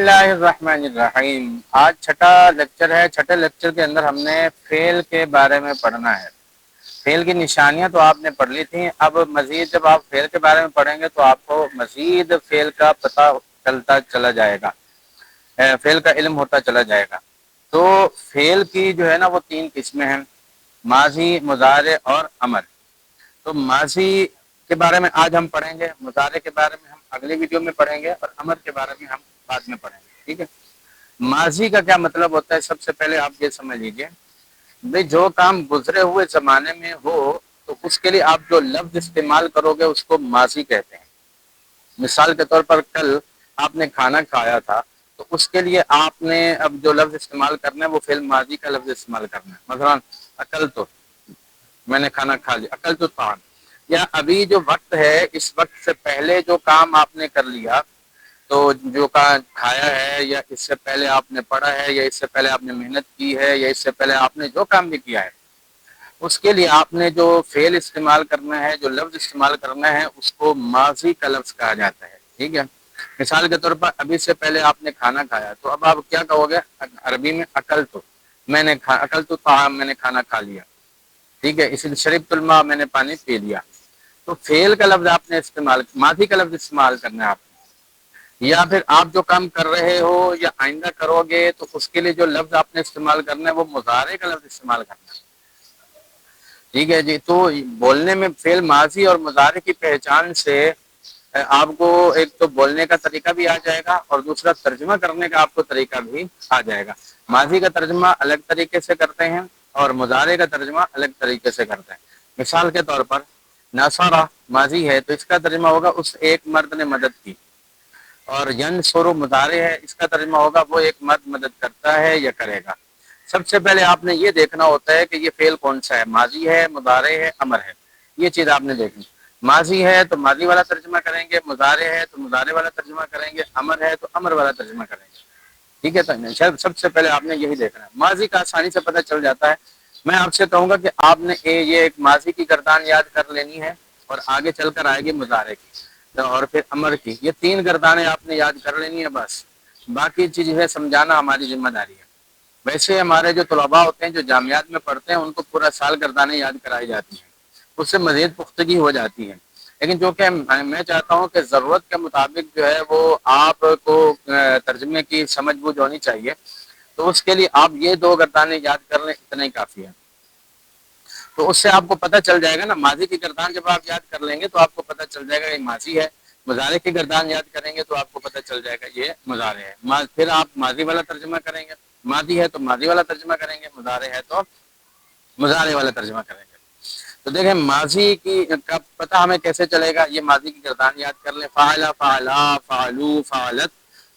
اللہ الرحمن الرحیم۔ آج چھٹا لیکچر ہے۔ چھٹے لیکچر کے اندر ہم نے فعل کے بارے میں پڑھنا ہے۔ فعل کی نشانیاں تو آپ نے پڑھ لی تھیں، اب مزید جب آپ فعل کے بارے میں پڑھیں گے تو آپ کو مزید فعل کا پتہ چلتا چلا جائے گا، فعل کا علم ہوتا چلا جائے گا۔ تو فعل کی جو ہے نا وہ تین قسمیں ہیں، ماضی، مضارع اور امر۔ تو ماضی کے بارے میں آج ہم پڑھیں گے، مضارع کے بارے میں ہم اگلے ویڈیو میں پڑھیں گے، اور امر کے بارے میں ہم بعد میں پڑھیں گے، ٹھیک ہے۔ ماضی کا کیا مطلب ہوتا ہے؟ سب سے پہلے آپ یہ سمجھ لیجئے، بھئی جو کام گزرے ہوئے زمانے میں ہو تو اس کے لیے آپ جو لفظ استعمال کرو گے اس کو ماضی کہتے ہیں۔ مثال کے طور پر کل آپ نے کھانا کھایا تھا تو اس کے لیے آپ نے اب جو لفظ استعمال کرنا ہے وہ فعل ماضی کا لفظ استعمال کرنا ہے۔ مثلا اکل تو، میں نے کھانا کھا لیا، اکل تو طعام، یا ابھی جو وقت ہے اس وقت سے پہلے جو کام آپ نے کر لیا، تو جو کھایا ہے یا اس سے پہلے آپ نے پڑھا ہے یا اس سے پہلے آپ نے محنت کی ہے یا اس سے پہلے آپ نے جو کام بھی کیا ہے، اس کے لیے آپ نے جو فعل استعمال کرنا ہے، جو لفظ استعمال کرنا ہے، اس کو ماضی کا لفظ کہا جاتا ہے، ٹھیک ہے۔ مثال کے طور پر ابھی سے پہلے آپ نے کھانا کھایا تو اب آپ کیا کہو گے؟ عربی میں اکل تو، اکل تو طعام، میں نے کھانا کھا لیا، ٹھیک ہے۔ اسی لیے شربت الماء، میں نے پانی پی لیا۔ تو فعل کا لفظ آپ نے استعمال، ماضی کا لفظ استعمال کرنا ہے آپ نے، یا پھر آپ جو کام کر رہے ہو یا آئندہ کرو گے تو اس کے لیے جو لفظ آپ نے استعمال کرنا ہے وہ مضارع کا لفظ استعمال کرنا ہے، ٹھیک ہے جی۔ تو بولنے میں فعل ماضی اور مضارع کی پہچان سے آپ کو ایک تو بولنے کا طریقہ بھی آ جائے گا اور دوسرا ترجمہ کرنے کا آپ کو طریقہ بھی آ جائے گا۔ ماضی کا ترجمہ الگ طریقے سے کرتے ہیں اور مضارع کا ترجمہ الگ طریقے سے کرتے ہیں۔ مثال کے طور پر نصرہ ماضی ہے تو اس کا ترجمہ ہوگا اس ایک مرد نے مدد کی، اور ینصر مضارع ہے، اس کا ترجمہ ہوگا وہ ایک مرد مدد کرتا ہے یا کرے گا۔ سب سے پہلے آپ نے یہ دیکھنا ہوتا ہے کہ یہ فعل کون سا ہے، ماضی ہے، مضارع ہے، امر ہے، یہ چیز آپ نے دیکھنی۔ ماضی ہے تو ماضی والا ترجمہ کریں گے، مضارع ہے تو مضارع والا ترجمہ کریں گے، امر ہے تو امر والا ترجمہ کریں گے، ٹھیک ہے۔ تو سب سے پہلے آپ نے یہی دیکھنا ہے۔ ماضی کا آسانی سے پتہ چل جاتا ہے۔ میں آپ سے کہوں گا کہ آپ نے یہ ایک ماضی کی گردان یاد کر لینی ہے اور آگے چل کر آئے گی مضارع کی اور پھر امر کی، یہ تین گردانیں آپ نے یاد کر لینی ہے بس، باقی چیزیں سمجھانا ہماری ذمہ داری ہے۔ ویسے ہمارے جو طلباء ہوتے ہیں جو جامعات میں پڑھتے ہیں ان کو پورا سال گردانیں یاد کرائی جاتی ہیں، اس سے مزید پختگی ہو جاتی ہے، لیکن جو کہ میں چاہتا ہوں کہ ضرورت کے مطابق جو ہے وہ آپ کو ترجمے کی سمجھ بوجھ ہونی چاہیے، تو اس کے لیے آپ یہ دو گردانیں یاد کر لیں، اتنا ہی کافی ہے۔ تو اس سے آپ کو پتہ چل جائے گا نا، ماضی کی گردان جب آپ یاد کر لیں گے تو آپ کو پتہ چل جائے گا یہ ماضی ہے، مضارع کی گردان یاد کریں گے تو آپ کو پتہ چل جائے گا یہ مضارع ہے۔ پھر آپ ماضی والا ترجمہ کریں گے، ماضی ہے تو ماضی والا ترجمہ کریں گے، مضارع ہے تو مضارع والا ترجمہ کریں گے۔ تو دیکھیں ماضی کی کا پتہ ہمیں کیسے چلے گا، یہ ماضی کی گردان یاد کر لیں، فعل، فعلا، فعلوا، فعلت،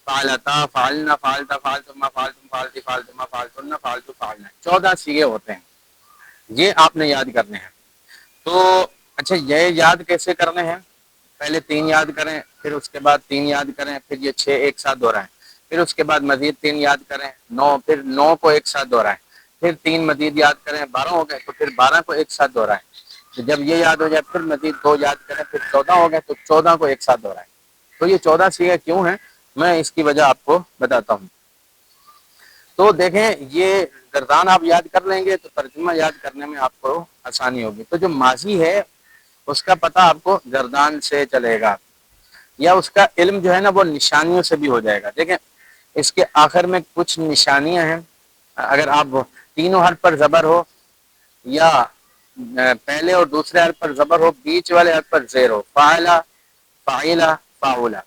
فعلتا، فعلنا، فعلتا، فعلتما، فعلتم، فعلتی، فعلتما، فعلتن، فعلتو، فعلنا، 14 صیغے ہوتے ہیں، یہ آپ نے یاد کرنے ہیں۔ تو اچھا یہ یاد کیسے کرنے ہیں؟ پہلے 3 یاد کریں، پھر اس کے بعد 3 یاد کریں، پھر یہ 6 ایک ساتھ دہرائیں، پھر اس کے بعد مزید 3 یاد کریں، 9، پھر 9 کو ایک ساتھ دہرائیں، پھر 3 مزید یاد کریں، 12 ہو گئے تو پھر 12 کو ایک ساتھ دہرائیں، تو جب یہ یاد ہو جائے پھر مزید 2 یاد کریں، پھر 14 ہو گئے تو 14 کو ایک ساتھ دہرائیں۔ تو یہ 14 صیغے کیوں ہیں، میں اس کی وجہ آپ کو بتاتا ہوں۔ تو دیکھیں یہ گردان آپ یاد کر لیں گے تو ترجمہ یاد کرنے میں آپ کو آسانی ہوگی۔ تو جو ماضی ہے اس کا پتہ آپ کو گردان سے چلے گا، یا اس کا علم جو ہے نا وہ نشانیوں سے بھی ہو جائے گا۔ دیکھیں اس کے آخر میں کچھ نشانیاں ہیں، اگر آپ تینوں حرف پر زبر ہو، یا پہلے اور دوسرے حرف پر زبر ہو، بیچ والے حرف پر زیر ہو، فاعلا، فاعلا، فاعلا،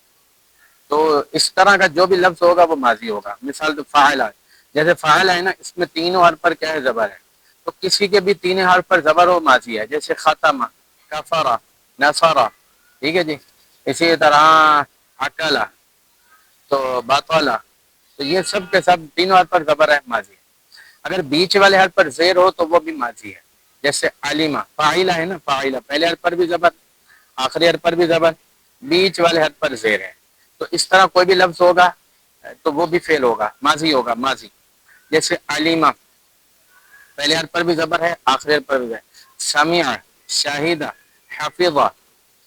تو اس طرح کا جو بھی لفظ ہوگا وہ ماضی ہوگا۔ مثال تو فاعلا، جیسے فاعل ہے نا، اس میں تینوں حرف پر کیا ہے؟ زبر ہے، تو کسی کے بھی 3 حرف پر زبر ہو ماضی ہے، جیسے ختمہ، کفرہ، نصرہ، ٹھیک ہے جی۔ اسی طرح عقلہ، تو باطلہ، تو یہ سب کے سب 3 حرف پر زبر ہے، ماضی ہے۔ اگر بیچ والے حرف پر زیر ہو تو وہ بھی ماضی ہے، جیسے علمہ، فاعلہ ہے نا، فاعلہ، پہلے حرف پر بھی زبر، آخری حرف پر بھی زبر، بیچ والے حرف پر زیر ہے، تو اس طرح کوئی بھی لفظ ہوگا تو وہ بھی فعل ہوگا، ماضی ہوگا، ماضی۔ جیسے علمہ، پہلے حرف پر بھی زبر ہے، آخری حرف پر بھی زبر، سمع، شاہدہ، حفظہ،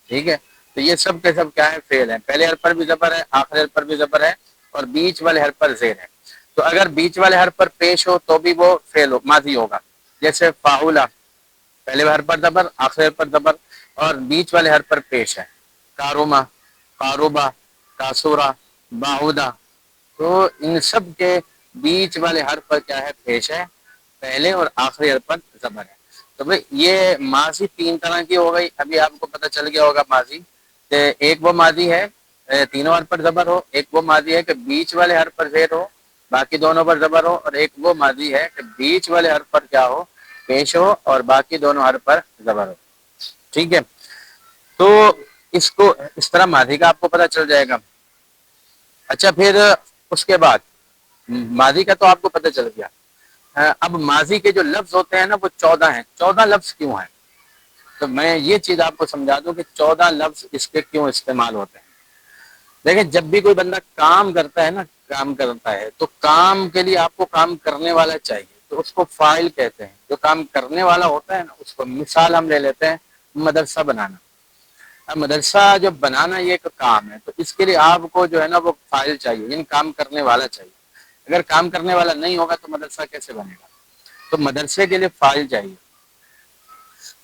ٹھیک ہے۔ تو یہ سب کے سب کیا ہے؟ فعل ہے، پہلے حرف پر بھی زبر ہے، آخری حرف پر بھی زبر ہے، اور بیچ والے حرف پر زیر ہے، تو اگر بیچ والے حرف پر پیش ہو تو بھی وہ فعل ماضی ہوگا، جیسے فاعلہ، پہلے حرف پر زبر، آخری حرف پر زبر، اور بیچ والے حرف پر پیش ہے، کاروما، کاروبا، کاسورا، باؤدا، تو ان سب کے بیچ والے حرف پر کیا ہے؟ پیش ہے، پہلے اور آخری حرف پر زبر ہے۔ تو بھئی یہ ماضی تین طرح کی ہو گئی، ابھی آپ کو پتہ چل گیا ہوگا ماضی کہ ایک وہ ماضی ہے تینوں حرف پر زبر ہو، ایک وہ ماضی ہے کہ بیچ والے حرف پر زیر ہو باقی دونوں پر زبر ہو، اور ایک وہ ماضی ہے کہ بیچ والے حرف پر کیا ہو؟ پیش ہو اور باقی دونوں حرف پر زبر ہو۔ ٹھیک ہے، تو اس کو اس طرح ماضی کا آپ کو پتہ چل جائے گا۔ اچھا، پھر اس کے بعد ماضی کا تو آپ کو پتہ چل گیا، اب ماضی کے جو لفظ ہوتے ہیں نا وہ 14 ہیں۔ 14 لفظ کیوں ہیں؟ تو میں یہ چیز آپ کو سمجھا دوں کہ 14 لفظ اس کے کیوں استعمال ہوتے ہیں۔ دیکھیں، جب بھی کوئی بندہ کام کرتا ہے نا، کام کرتا ہے تو کام کے لیے آپ کو کام کرنے والا چاہیے، تو اس کو فاعل کہتے ہیں۔ جو کام کرنے والا ہوتا ہے نا اس کو، مثال ہم لے لیتے ہیں مدرسہ بنانا۔ اب مدرسہ جو بنانا یہ ایک کام ہے، تو اس کے لیے آپ کو جو ہے نا وہ فاعل چاہیے، یعنی کام کرنے والا چاہیے۔ اگر کام کرنے والا نہیں ہوگا تو مدرسہ کیسے بنے گا؟ تو مدرسے کے لیے فاعل چاہیے۔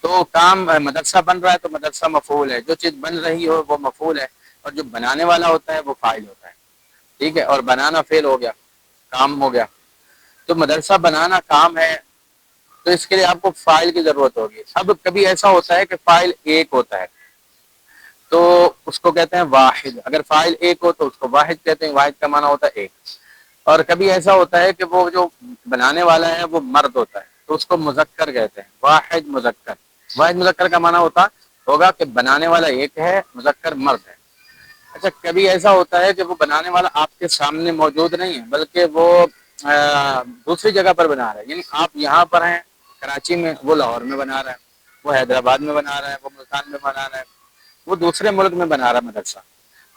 تو کام مدرسہ بن رہا ہے تو مدرسہ مفعول ہے، جو چیز بن رہی ہو وہ مفعول ہے، اور جو بنانے والا ہوتا ہے وہ فاعل ہوتا ہے۔ ٹھیک ہے، اور بنانا فعل ہو گیا، کام ہو گیا۔ تو مدرسہ بنانا کام ہے، تو اس کے لیے آپ کو فاعل کی ضرورت ہوگی۔ اب کبھی ایسا ہوتا ہے کہ فاعل ایک ہوتا ہے تو اس کو کہتے ہیں واحد، اگر فاعل ایک ہو تو اس کو واحد کہتے ہیں، واحد کا معنی ہوتا ہے ایک۔ اور کبھی ایسا ہوتا ہے کہ وہ جو بنانے والا ہے وہ مرد ہوتا ہے تو اس کو مذکر کہتے ہیں، واحد مذکر۔ واحد مذکر کا معنی ہوگا کہ بنانے والا ایک ہے، مذکر مرد ہے۔ اچھا، کبھی ایسا ہوتا ہے کہ وہ بنانے والا آپ کے سامنے موجود نہیں ہے بلکہ وہ دوسری جگہ پر بنا رہا ہے، یعنی آپ یہاں پر ہیں کراچی میں، وہ لاہور میں بنا رہا ہے، وہ حیدرآباد میں بنا رہا ہے، وہ ملتان میں بنا رہا ہے، وہ دوسرے ملک میں بنا رہا ہے مدرسہ،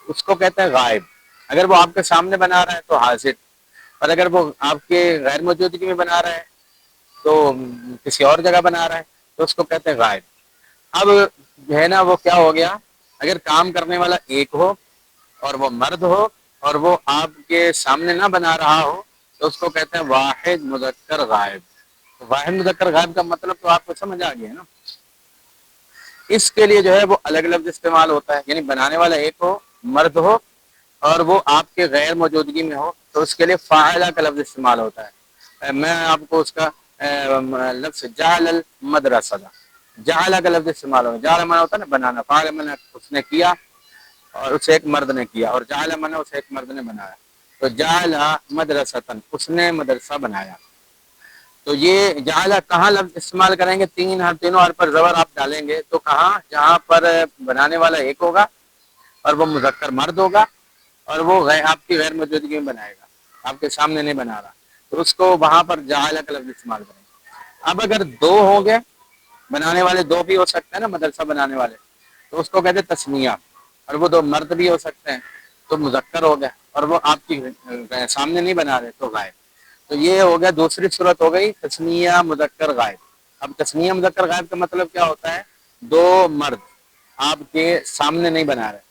اس کو کہتے ہیں غائب۔ اگر وہ آپ کے سامنے بنا رہا ہے تو حاضر، اور اگر وہ آپ کے غیر موجودگی میں بنا رہا ہے تو کسی اور جگہ بنا رہا ہے تو اس کو کہتے ہیں غائب۔ اب جو ہے نا وہ کیا ہو گیا؟ اگر کام کرنے والا ایک ہو اور وہ مرد ہو اور وہ آپ کے سامنے نہ بنا رہا ہو تو اس کو کہتے ہیں واحد مذکر غائب۔ واحد مذکر غائب کا مطلب تو آپ کو سمجھ آ گیا نا۔ اس کے لیے جو ہے وہ الگ لفظ استعمال ہوتا ہے، یعنی بنانے والا ایک ہو، مرد ہو، اور وہ آپ کے غیر موجودگی میں ہو تو اس کے لیے فاعلہ کا لفظ استعمال ہوتا ہے۔ میں آپ کو اس کا لفظ جعل المدرسہ، جعل کا لفظ استعمال ہوتا ہے۔ جعل مانا ہوتا ہے نا بنانا، فاعل مانا اس نے کیا اور اسے ایک مرد نے کیا، اور جعل مانا اسے ایک مرد نے بنایا، تو جعل مدرسۃ، اس نے مدرسہ بنایا۔ تو یہ جعل کہاں لفظ استعمال کریں گے؟ تینوں حرف پر زبر آپ ڈالیں گے تو کہاں؟ جہاں پر بنانے والا ایک ہوگا اور وہ مذکر مرد ہوگا اور وہ آپ کی غیر موجودگی میں بنائے گا، آپ کے سامنے نہیں بنا رہا، تو اس کو وہاں پر جعل کا لفظ استعمال کریں گے۔ اب اگر دو ہوں گے، بنانے والے دو بھی ہو سکتے ہیں نا مدرسہ بنانے والے، تو اس کو کہتے ہیں تثنیہ، اور وہ دو مرد بھی ہو سکتے ہیں تو مذکر ہو گیا، اور وہ آپ کی سامنے نہیں بنا رہے تو غائب۔ تو یہ ہو گیا، دوسری صورت ہو گئی تثنیہ مذکر غائب۔ اب تثنیہ مذکر غائب کا مطلب کیا ہوتا ہے؟ دو مرد آپ کے سامنے نہیں بنا رہے،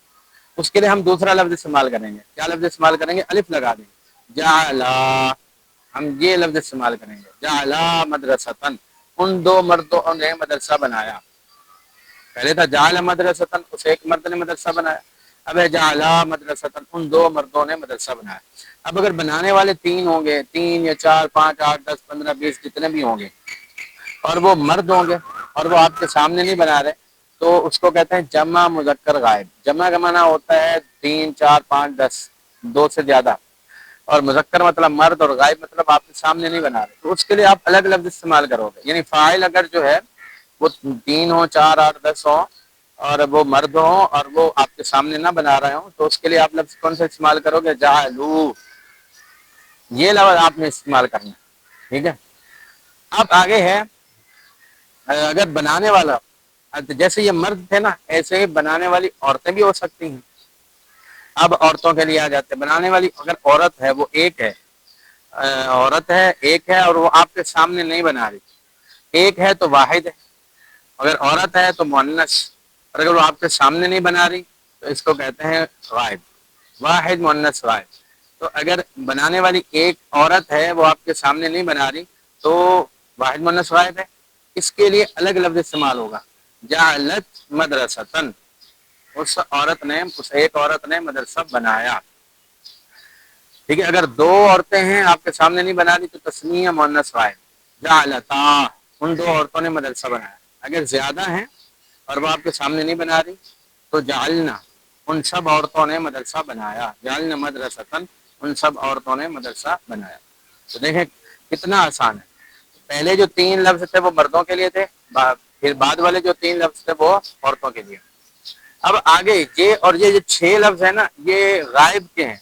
اس کے لیے ہم دوسرا لفظ استعمال کریں گے۔ کیا لفظ استعمال کریں گے؟ الف لگا دیں گے، جعلا، ہم یہ لفظ استعمال کریں گے، جعلا مدرسۃ، ان دو مردوں نے مدرسہ بنایا۔ پہلے تھا جعل مدرسۃ، اس ایک مرد نے مدرسہ بنایا، اب ہے جعلا مدرسۃ، ان دو مردوں نے مدرسہ بنایا۔ اب اگر بنانے والے تین ہوں گے، 3 یا 4 5 8 10 15 20 جتنے بھی ہوں گے، اور وہ مرد ہوں گے اور وہ آپ کے سامنے نہیں بنا رہے تو اس کو کہتے ہیں جمع مذکر غائب۔ جمع کا معنی ہوتا ہے 3 4 5 10، دو سے زیادہ، اور مذکر مطلب مرد، اور غائب مطلب آپ کے سامنے نہیں بنا رہے، تو اس کے لیے آپ الگ لفظ استعمال کرو گے۔ یعنی فاعل اگر جو ہے وہ 3 ہو 4 8 10 ہو اور وہ مرد ہوں اور وہ آپ کے سامنے نہ بنا رہے ہوں تو اس کے لیے آپ لفظ کون سا استعمال کرو گے؟ جعلوا، یہ لفظ آپ نے استعمال کرنا ہے۔ ٹھیک ہے، اب آگے ہے اگر بنانے والا، جیسے یہ مرد تھے نا ایسے ہی بنانے والی عورتیں بھی ہو سکتی ہیں۔ اب عورتوں کے لیے آ جاتے ہیں، بنانے والی اگر عورت ہے وہ ایک ہے، عورت ہے ایک ہے اور وہ آپ کے سامنے نہیں بنا رہی، ایک ہے تو واحد ہے، اگر عورت ہے تو مؤنث، اور اگر وہ آپ کے سامنے نہیں بنا رہی تو اس کو کہتے ہیں غائب، واحد مؤنث غائب۔ تو اگر بنانے والی ایک عورت ہے وہ آپ کے سامنے نہیں بنا رہی تو واحد مؤنث غائب ہے، اس کے لیے الگ لفظ استعمال ہوگا، جعلت مدرستن، اس عورت نے، اس ایک عورت نے مدرسہ بنایا، ٹھیک ہے۔ اگر دو عورتیں ہیں آپ کے سامنے نہیں بنا رہی تو تسنیہ مؤنث غائب، جعلتا، ان دو عورتوں نے مدرسہ بنایا۔ اگر زیادہ ہیں اور وہ آپ کے سامنے نہیں بنا رہی تو جعلنا، ان سب عورتوں نے مدرسہ بنایا، جعلنا مدرستن، ان سب عورتوں نے مدرسہ بنایا۔ تو دیکھیں کتنا آسان ہے، پہلے جو تین لفظ تھے وہ مردوں کے لیے تھے، پھر بعد والے جو تین لفظ تھے وہ عورتوں کے لیے۔ اب آگے یہ اور یہ جو چھ لفظ ہیں نا یہ غائب کے ہیں،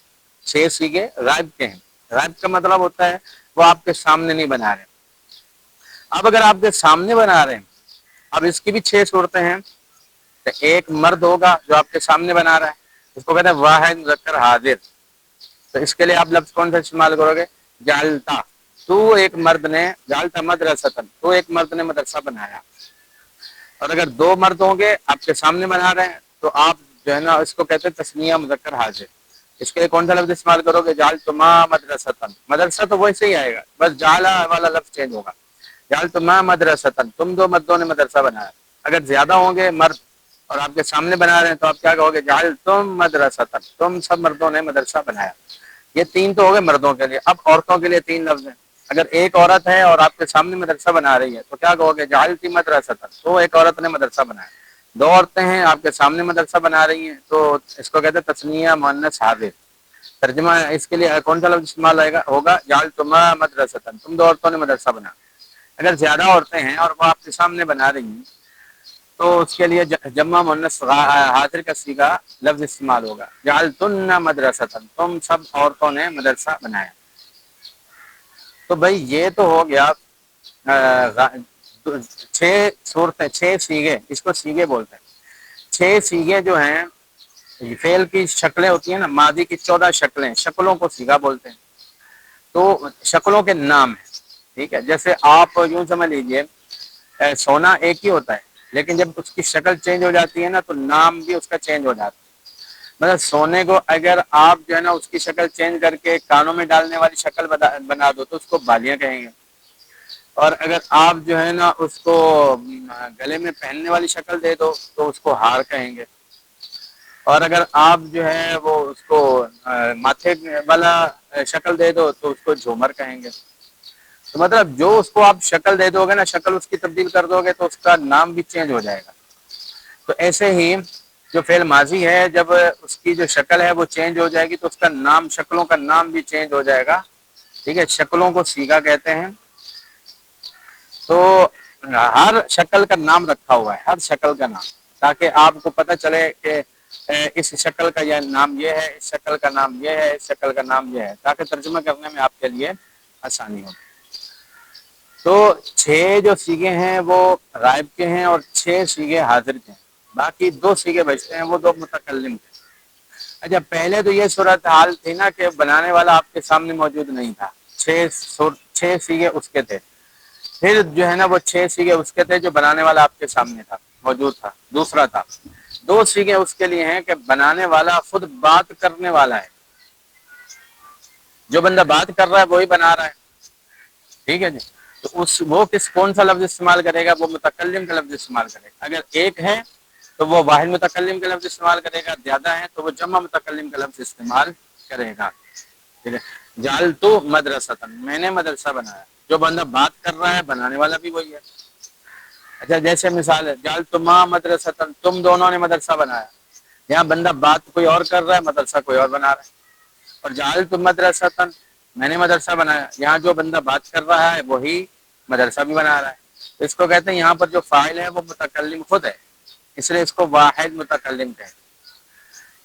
چھ سیگے غائب کے ہیں۔ غائب کا مطلب ہوتا ہے وہ آپ کے سامنے نہیں بنا رہے۔ اب اگر آپ کے سامنے بنا رہے ہیں، اب اس کی بھی چھ صورتیں ہیں، تو ایک مرد ہوگا جو آپ کے سامنے بنا رہا ہے، اس کو کہتے ہیں واحد مذکر حاضر، تو اس کے لیے آپ لفظ کون سا استعمال کرو گے؟ جعلتا، تو ایک مرد نے، جعلتا مدرستن، تو ایک مرد نے مدرسہ بنایا۔ اور اگر دو مرد ہوں گے آپ کے سامنے بنا رہے ہیں تو آپ جو ہے نا اس کو کہتے ہیں تسنیہ مذکر حاضر، اس کے لیے کون سا لفظ استعمال کرو گے؟ جعلتما مدرستن، مدرسہ تو ویسے ہی آئے گا، بس جعلا والا لفظ چینج ہوگا، جعلتما مدرستن، تم دو مردوں نے مدرسہ بنایا۔ اگر زیادہ ہوں گے مرد اور آپ کے سامنے بنا رہے ہیں تو آپ کیا کہو گے؟ جعلتم مدرستن، تم سب مردوں نے مدرسہ بنایا۔ یہ تین تو ہو گئے مردوں کے لیے، اب عورتوں کے لیے تین لفظ ہیں۔ اگر ایک عورت ہے اور آپ کے سامنے مدرسہ بنا رہی ہے تو کیا کہو گے؟ جعلتی مدرستن، تو ایک عورت نے مدرسہ بنایا۔ دو عورتیں ہیں آپ کے سامنے مدرسہ بنا رہی ہیں تو اس کو کہتے ہیں تسنیہ مؤنث حاضر۔ ترجمہ اس کے لیے کون سا لفظ استعمال ہوگا؟ جعلتما مدرستن، تم دو عورتوں نے مدرسہ بنا۔ اگر زیادہ عورتیں ہیں اور وہ آپ کے سامنے بنا رہی ہیں تو اس کے لیے جمع مؤنث حاضر کا صیغہ لفظ استعمال ہوگا، جعلتن مدرستن، تم سب عورتوں نے مدرسہ بنایا۔ تو بھائی یہ تو ہو گیا چھ صورتیں، چھ سیغے، اس کو سیغے بولتے ہیں۔ چھ سیغے جو ہیں فعل کی شکلیں ہوتی ہیں نا، ماضی کی 14 شکلیں، شکلوں کو سیغہ بولتے ہیں۔ تو شکلوں کے نام ہیں، ٹھیک ہے۔ جیسے آپ یوں سمجھ لیجئے سونا ایک ہی ہوتا ہے لیکن جب اس کی شکل چینج ہو جاتی ہے نا تو نام بھی اس کا چینج ہو جاتا ہے۔ مطلب سونے کو اگر آپ جو ہے نا اس کی شکل چینج کر کے کانوں میں ڈالنے والی شکل بنا دو تو اس کو بالیاں کہیں گے، اور اگر آپ جو ہے نا اس کو گلے میں پہننے والی شکل دے دو تو اس کو ہار کہیں گے، اور اگر آپ جو ہے وہ اس کو ماتھے والا شکل دے دو تو اس کو جھومر کہیں گے۔ تو مطلب جو اس کو آپ شکل دے دو گے نا، شکل اس کی تبدیل کر دو گے تو اس کا نام بھی چینج ہو جائے گا۔ تو ایسے ہی جو فعل ماضی ہے جب اس کی جو شکل ہے وہ چینج ہو جائے گی تو اس کا نام، شکلوں کا نام بھی چینج ہو جائے گا، ٹھیک ہے۔ شکلوں کو سیغہ کہتے ہیں۔ تو ہر شکل کا نام رکھا ہوا ہے، ہر شکل کا نام، تاکہ آپ کو پتہ چلے کہ اس شکل کا یہ نام یہ ہے، اس شکل کا نام یہ ہے، اس شکل کا نام یہ ہے، تاکہ ترجمہ کرنے میں آپ کے لیے آسانی ہو۔ تو چھ جو سیغے ہیں وہ غائب کے ہیں اور چھ سیغے حاضر کے ہیں، باقی دو سیغے بچتے ہیں، وہ دو متکلم کے۔ اچھا پہلے تو یہ صورتحال تھی نا کہ بنانے والا آپ کے سامنے موجود نہیں تھا، چھ سیغے اس کے تھے، پھر جو ہے نا وہ چھ سیغے اس کے تھے جو بنانے والا آپ کے سامنے تھا، موجود تھا، دوسرا تھا۔ دو سیغے اس کے لیے ہیں کہ بنانے والا خود بات کرنے والا ہے، جو بندہ بات کر رہا ہے وہی بنا رہا ہے، ٹھیک ہے جی۔ تو وہ کون سا لفظ استعمال کرے گا؟ وہ متکلم کا لفظ استعمال کرے گا۔ اگر ایک ہے تو وہ واحد متکلم کا لفظ استعمال کرے گا، زیادہ ہے تو وہ جمع متکلم کا لفظ استعمال کرے گا، ٹھیک ہے۔ جعلت مدرستن، میں نے مدرسہ بنایا، جو بندہ بات کر رہا ہے بنانے والا بھی وہی ہے۔ اچھا جیسے مثال ہے جعلتما مدرستن، تم دونوں نے مدرسہ بنایا، یہاں بندہ بات کوئی اور کر رہا ہے، مدرسہ کوئی اور بنا رہا ہے۔ اور جعلت مدرستن، میں نے مدرسہ بنایا، یہاں جو بندہ بات کر رہا ہے وہی مدرسہ بھی بنا رہا ہے۔ تو اس کو کہتے ہیں یہاں پر جو فاعل ہے وہ متکلم خود ہے، اس لیے اس کو واحد متکلم کہتے ہیں۔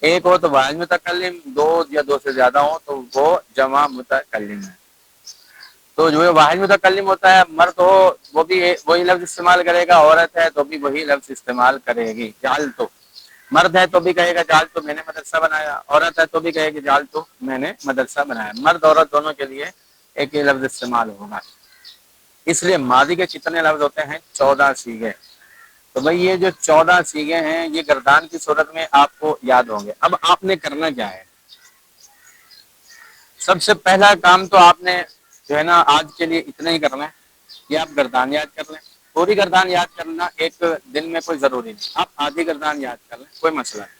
ایک ہو تو واحد متکلم، دو یا دو سے زیادہ ہو تو وہ جمع متکلم ہے۔ تو جو واحد متکلم ہوتا ہے مرد ہو وہ بھی وہی لفظ استعمال کرے گا، عورت ہے تو بھی وہی لفظ استعمال کرے گی، جعلت۔ مرد ہے تو بھی کہے گا جعلت میں نے مدرسہ بنایا، عورت ہے تو بھی کہے گی جعلت میں نے مدرسہ بنایا، مرد عورت دونوں کے لیے ایک ہی لفظ استعمال ہوگا۔ اس لیے ماضی کے کتنے لفظ ہوتے ہیں؟ 14 سیغے۔ تو بھئی یہ جو 14 سیغے ہیں یہ گردان کی صورت میں آپ کو یاد ہوں گے۔ اب آپ نے کرنا کیا ہے؟ سب سے پہلا کام تو آپ نے جو ہے نا آج کے لیے اتنا ہی کرنا ہے کہ آپ گردان یاد کر لیں. پوری گردان یاد کرنا ایک دن میں کوئی ضروری نہیں, آپ آدھی گردان یاد کر لیں, کوئی مسئلہ نہیں.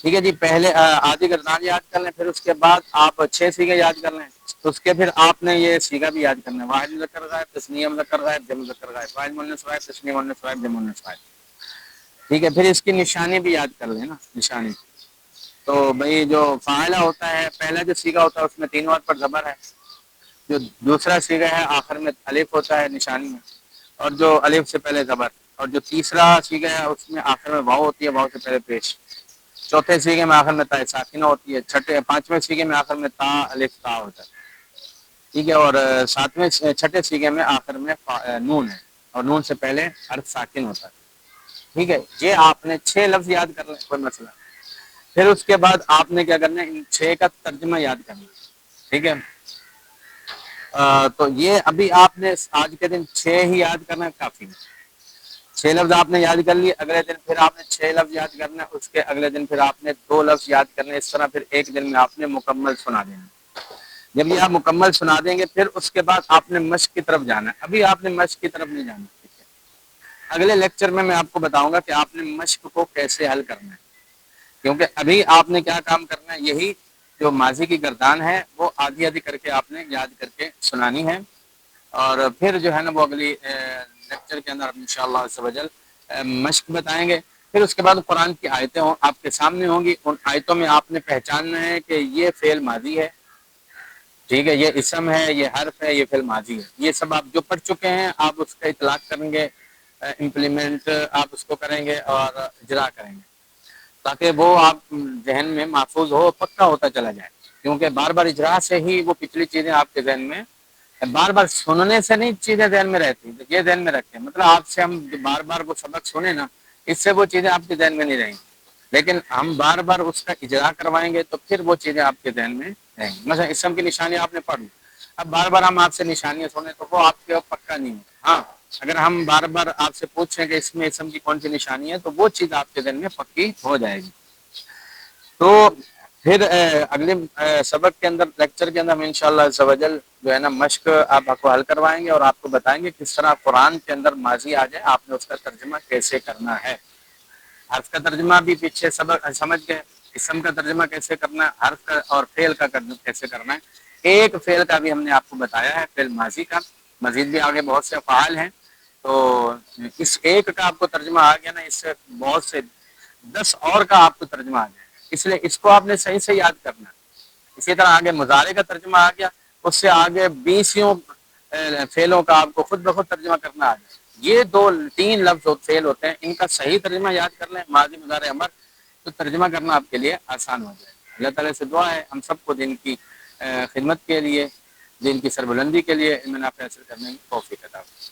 ٹھیک ہے جی, پہلے آدھی گردان یاد کر لیں, پھر اس کے بعد آپ 6 سیگے یاد کر لیں. اس کے پھر آپ نے یہ سیگا بھی یاد کرنا ہے, واحد مذکر غائب, تثنیہ مذکر غائب, جمع مذکر غائب, واحد مؤنث غائب, تثنیہ مؤنث غائب, جمع مؤنث غائب. ٹھیک ہے, پھر اس کی نشانی بھی یاد کر لیں نا, نشانی. تو بھائی جو فاعلہ ہوتا ہے, پہلا جو سیگا ہوتا ہے اس میں 3 وار پر زبر ہے. جو دوسرا سیگا ہے آخر میں الف ہوتا ہے نشانی میں, اور جو الف سے پہلے زبر. اور جو تیسرا سیگا ہے اس میں آخر میں واو ہوتی ہے, واو سے پہلے پیش. چوتھے سیگے میں آخر میں تا ساکنہ ہوتی ہے. پانچویں سیگے میں آخر میں تا الف تا ہوتا ہے. ٹھیک ہے, اور چھٹے سیگے میں آخر میں نون ہے, اور نون سے پہلے حرف ساکن ہوتا ہے. ٹھیک ہے, یہ آپ نے 6 لفظ یاد کر لیں, کوئی مسئلہ. پھر اس کے بعد آپ نے کیا کرنا ہے, ان 6 کا ترجمہ یاد کرنا ہے. ٹھیک ہے, تو یہ ابھی آپ نے آج کے دن 6 ہی یاد کرنا ہے, کافی. 6 لفظ آپ نے یاد کر لیے, اگلے دن پھر آپ نے 6 لفظ یاد کرنا ہے, اس کے اگلے دن پھر آپ نے 2 لفظ یاد کرنے. اس طرح پھر ایک دن میں آپ نے مکمل سنا دینا. جب یہ آپ مکمل سنا دیں گے, پھر اس کے بعد آپ نے مشق کی طرف جانا ہے. ابھی آپ نے مشق کی طرف نہیں جانا. ٹھیک ہے, اگلے لیکچر میں آپ کو بتاؤں گا کہ آپ نے مشق کو کیسے حل کرنا ہے. کیونکہ ابھی آپ نے کیا کام کرنا ہے, یہی جو ماضی کی گردان ہے وہ آدھی آدھی کر کے آپ نے یاد کر کے سنانی ہے. اور پھر جو ہے نا وہ اگلی لیکچر کے اندر انشاءاللہ عز و جل مشق بتائیں گے. پھر اس کے بعد قرآن کی آیتیں آپ کے سامنے ہوں گی. ان آیتوں میں آپ نے پہچاننا ہے کہ یہ فعل ماضی ہے, ٹھیک ہے, یہ اسم ہے, یہ حرف ہے, یہ فعل ماضی ہے. یہ سب آپ جو پڑھ چکے ہیں آپ اس کا اطلاق کریں گے, امپلیمنٹ آپ اس کو کریں گے اور اجرا کریں گے, تاکہ وہ آپ ذہن میں محفوظ ہو, پکا ہوتا چلا جائے. کیونکہ بار بار اجرا سے ہی وہ پچھلی چیزیں آپ کے ذہن میں, بار بار سننے سے نہیں چیزیں ذہن میں رہتی. یہ ذہن میں رکھیں, مطلب آپ سے ہم بار بار وہ سبق سنیں نا, اس سے وہ چیزیں آپ کے ذہن میں نہیں رہیں گی. لیکن ہم بار بار اس کا اجرا کروائیں گے تو پھر وہ چیزیں آپ کے ذہن میں رہیں گی. مثلا اسم کی نشانی آپ نے پڑھ لی, اب بار بار ہم آپ سے نشانیاں سنیں تو وہ آپ کے پکا نہیں ہوتا. ہاں, اگر ہم بار بار آپ سے پوچھیں کہ اس میں اسم کی کون سی نشانی ہے, تو وہ چیز آپ کے ذہن میں پکی ہو جائے گی. تو پھر اگلے سبق کے اندر, لیکچر کے اندر ہم انشاءاللہ عز و جل جو ہے نا مشق آپ کو حل کروائیں گے, اور آپ کو بتائیں گے کس طرح قرآن کے اندر ماضی آ جائے آپ نے اس کا ترجمہ کیسے کرنا ہے. حرف کا ترجمہ بھی پیچھے سبق سمجھ گئے, اسم کا ترجمہ کیسے کرنا ہے, حرف کا اور فعل کا کیسے کرنا ہے. ایک فعل کا بھی ہم نے آپ کو بتایا ہے, فعل ماضی کا. مزید بھی آگے بہت سے افعال ہیں, تو اس ایک کا آپ کو ترجمہ آ گیا نا, اس سے بہت سے 10 اور کا آپ کو ترجمہ آ جائے. اس لیے اس کو آپ نے صحیح سے یاد کرنا. اسی طرح آگے مضارع کا ترجمہ آ گیا, اس سے آگے 20 فعلوں کا آپ کو خود بخود ترجمہ کرنا آ جائے. یہ 2-3 لفظ فعل ہوتے ہیں, ان کا صحیح ترجمہ یاد کر لیں, ماضی مضارع امر, تو ترجمہ کرنا آپ کے لیے آسان ہو جائے. اللہ تعالیٰ سے دعا ہے ہم سب کو دین کی خدمت کے لیے, دین کی سربلندی کے لیے علم نافع حاصل کرنے کی توفیق عطا فرمائے.